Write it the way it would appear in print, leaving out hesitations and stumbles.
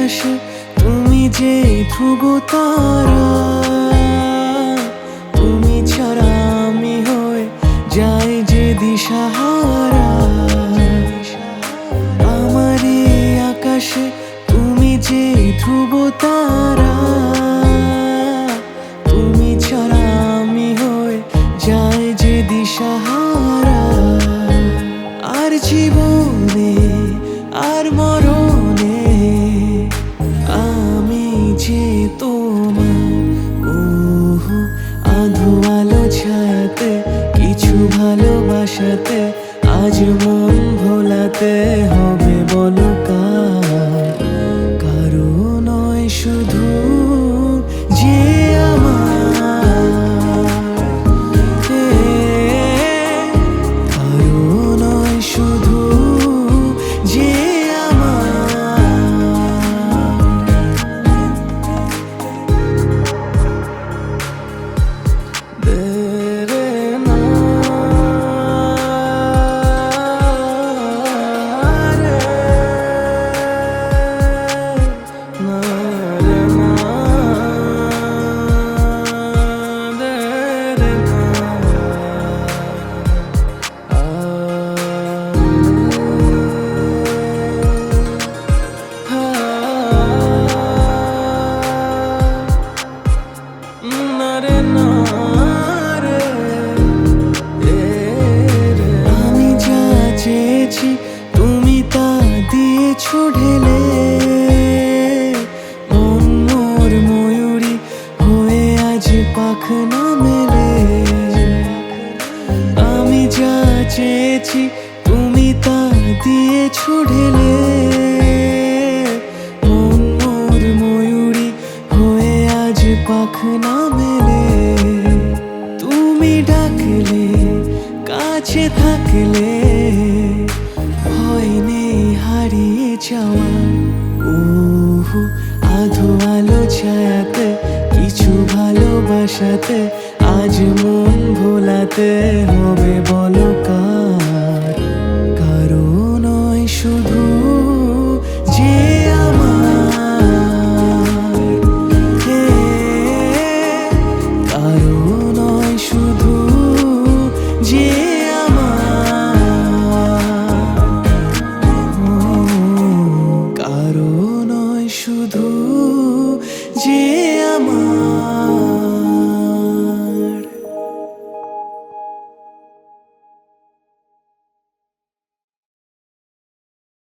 আকাশে তুমি যে ধ্রুব তারা, তুমি ছাড়া আমি হয়ে যাই যে দিশাহারা। আমার এই আকাশে তুমি যে ধ্রুব তারা, তুমি ছাড়া আমি হয়ে যাই যে দিশাহারা। আর জীবনে আর মরণে আমি যে তোমার। ওহো আধো আলো ছায়াতে কিছু ভালোবাসাতে আজ মন ভোলাতে হবে বলো কার? কারো নয় শুধু যে আমার, কারো নয় শুধু যে আমি যা চেয়েছি তুমি তা দিয়েছো ঢেলে। মন মোর ময়ূরী হয়ে আজ পাখনা মেলে। আমি যা চেয়েছি তুমি তা দিয়েছো ঢেলে। মন মোর ময়ূরী হয়ে আজ পাখনা মেলে। তুমি ডাকলে কাছে থাকলে ভয় নেই হারিয়ে যাওয়া। ওহো আধো আলো ছায়াতে কিছু ভালোবাসাতে আজ মন ভোলাতে হবে বলো কার? কারো নয় শুধু যে আমার, কারো নয় শুধু যে আমার, কারো নয় শুধু যে